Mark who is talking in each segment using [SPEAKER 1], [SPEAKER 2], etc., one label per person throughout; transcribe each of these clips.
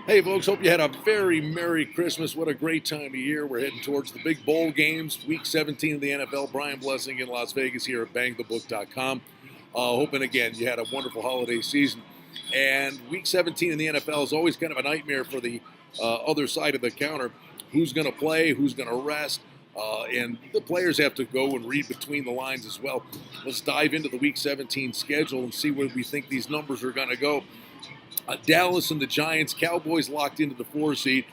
[SPEAKER 1] Hey, folks, hope you had a very Merry Christmas. What a great time of year. We're heading towards the big bowl games, Week 17 of the NFL. Brian Blessing in Las Vegas here at bangthebook.com. Hoping, again, you had a wonderful holiday season. And Week 17 in the NFL is always kind of a nightmare for the other side of the counter. Who's going to play? Who's going to rest? And the players have to go and read between the lines as well. Let's dive into the Week 17 schedule and see where we think these numbers are going to go. Dallas and the Giants, Cowboys locked into the 4 seed.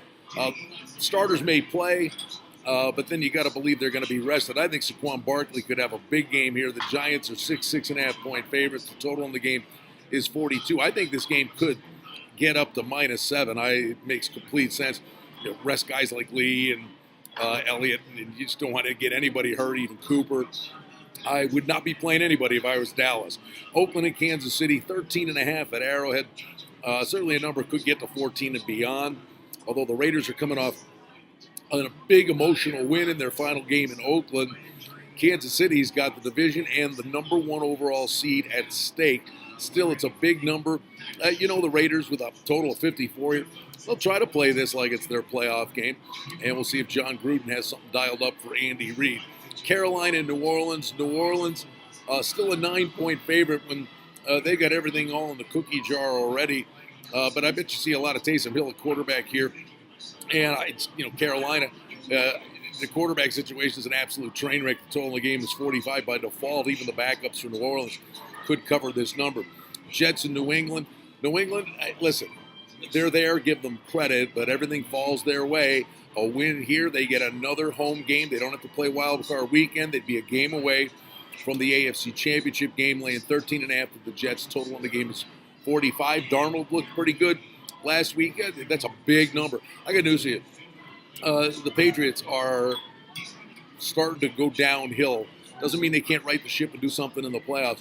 [SPEAKER 1] Starters may play, but then you got to believe they're going to be rested. I think Saquon Barkley could have a big game here. The Giants are 6.5 point favorites. The total in the game is 42. I think this game could get up to -7. It makes complete sense. Rest guys like Lee and Elliott, and you just don't want to get anybody hurt, even Cooper. I would not be playing anybody if I was Dallas. Oakland and Kansas City, 13.5 at Arrowhead. Certainly a number could get to 14 and beyond, although the Raiders are coming off a big emotional win in their final game in Oakland. Kansas City's got the division and the number 1 overall seed at stake. Still, it's a big number. The Raiders with a total of 54. They'll try to play this like it's their playoff game, and we'll see if John Gruden has something dialed up for Andy Reid. Carolina and New Orleans. New Orleans still a 9-point favorite when they got everything all in the cookie jar already. But I bet you see a lot of Taysom Hill at quarterback here. And, Carolina, the quarterback situation is an absolute train wreck. The total in the game is 45 by default. Even the backups for New Orleans could cover this number. Jets in New England. New England, listen, they're there, give them credit, but everything falls their way. A win here, they get another home game. They don't have to play wild card weekend. They'd be a game away from the AFC Championship game, laying 13.5 with the Jets. Total in the game is 45. Darnold looked pretty good last week. That's a big number. I got news for you. The Patriots are starting to go downhill. Doesn't mean they can't right the ship and do something in the playoffs.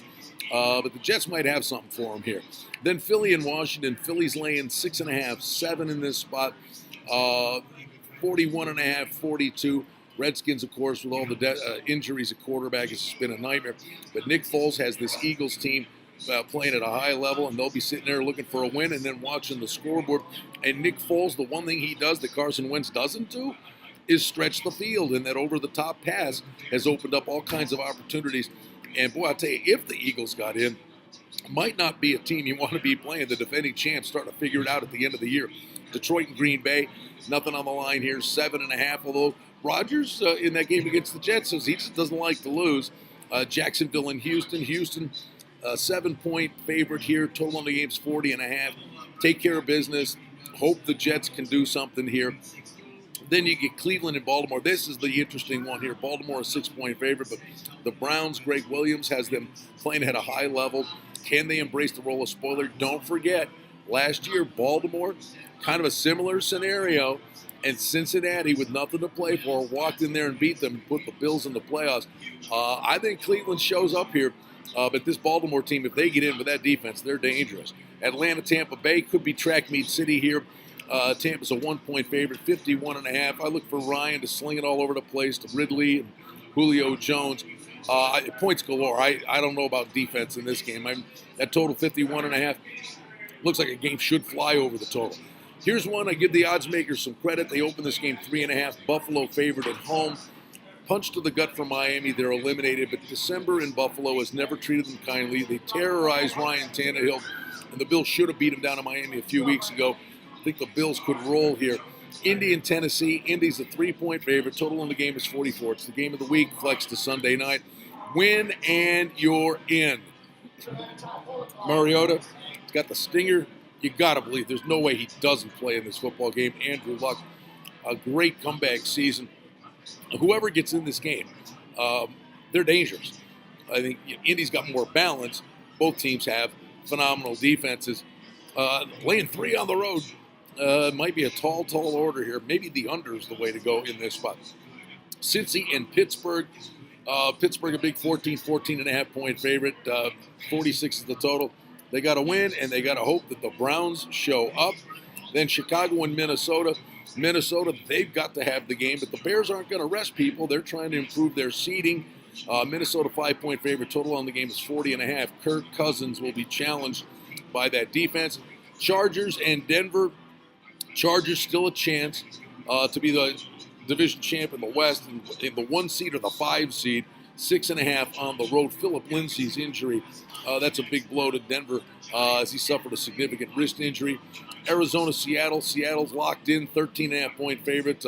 [SPEAKER 1] But the Jets might have something for them here. Then Philly and Washington. Philly's laying 6.5, 7 in this spot. 41.5, 42. Redskins, of course, with all the injuries at quarterback, it's been a nightmare. But Nick Foles has this Eagles team playing at a high level, and they'll be sitting there looking for a win and then watching the scoreboard. And Nick Foles, the one thing he does that Carson Wentz doesn't do is stretch the field, and that over-the-top pass has opened up all kinds of opportunities. And, boy, I'll tell you, if the Eagles got in, might not be a team you want to be playing. The defending champs starting to figure it out at the end of the year. Detroit and Green Bay, nothing on the line here, 7.5, although Rodgers in that game against the Jets says he just doesn't like to lose. Jacksonville and Houston. Houston, 7-point favorite here. Total on the game's 40.5. Take care of business. Hope the Jets can do something here. Then you get Cleveland and Baltimore. This is the interesting one here. Baltimore a 6-point favorite, but the Browns, Greg Williams has them playing at a high level. Can they embrace the role of spoiler? Don't forget, last year, Baltimore, kind of a similar scenario, and Cincinnati, with nothing to play for, walked in there and beat them and put the Bills in the playoffs. I think Cleveland shows up here, but this Baltimore team, if they get in with that defense, they're dangerous. Atlanta, Tampa Bay could be track meet city here. Tampa's a 1-point favorite, 51.5. I look for Ryan to sling it all over the place to Ridley and Julio Jones. Points galore. I don't know about defense in this game. That total 51.5 looks like a game should fly over the total. Here's one. I give the odds makers some credit. They opened this game 3.5. Buffalo favored at home. Punch to the gut for Miami. They're eliminated, but December in Buffalo has never treated them kindly. They terrorized Ryan Tannehill, and the Bills should have beat him down in Miami a few weeks ago. I think the Bills could roll here. Indy and Tennessee. Indy's a 3-point favorite. Total in the game is 44. It's the game of the week. Flex to Sunday night. Win and you're in. Mariota got the stinger. You got to believe there's no way he doesn't play in this football game. Andrew Luck, a great comeback season. Whoever gets in this game, they're dangerous. I think Indy's got more balance. Both teams have phenomenal defenses. Laying 3 on the road might be a tall order here. Maybe the under is the way to go in this spot. Cincy and Pittsburgh. Pittsburgh a big 14.5 point favorite. 46 is the total. They got to win, and they got to hope that the Browns show up. Then Chicago and Minnesota. Minnesota, they've got to have the game, but the Bears aren't going to rest people. They're trying to improve their seeding. Minnesota 5-point favorite. Total on the game is 40.5. Kirk Cousins will be challenged by that defense. Chargers and Denver. Chargers still a chance to be the division champ in the West, in the 1 seed or the 5 seed. 6.5 on the road. Philip Lindsay's injury, that's a big blow to Denver as he suffered a significant wrist injury. Arizona, Seattle. Seattle's locked in, 13.5-point favorites.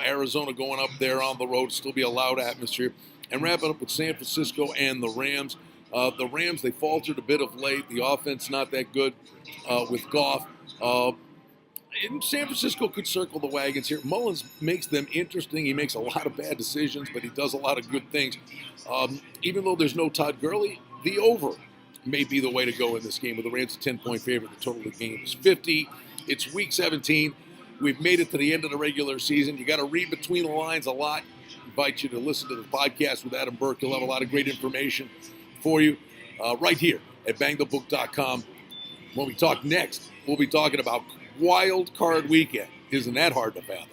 [SPEAKER 1] Arizona going up there on the road, still be a loud atmosphere. And wrapping up with San Francisco and the Rams. The Rams, they faltered a bit of late. The offense not that good with Goff. And San Francisco could circle the wagons here. Mullins makes them interesting. He makes a lot of bad decisions, but he does a lot of good things. Even though there's no Todd Gurley, the over may be the way to go in this game with the Rams a 10-point favorite. The total of the game is 50. It's Week 17. We've made it to the end of the regular season. You got to read between the lines a lot. I invite you to listen to the podcast with Adam Burke. He'll have a lot of great information for you right here at bangthebook.com. When we talk next, we'll be talking about Wild Card Weekend. Isn't that hard to fathom?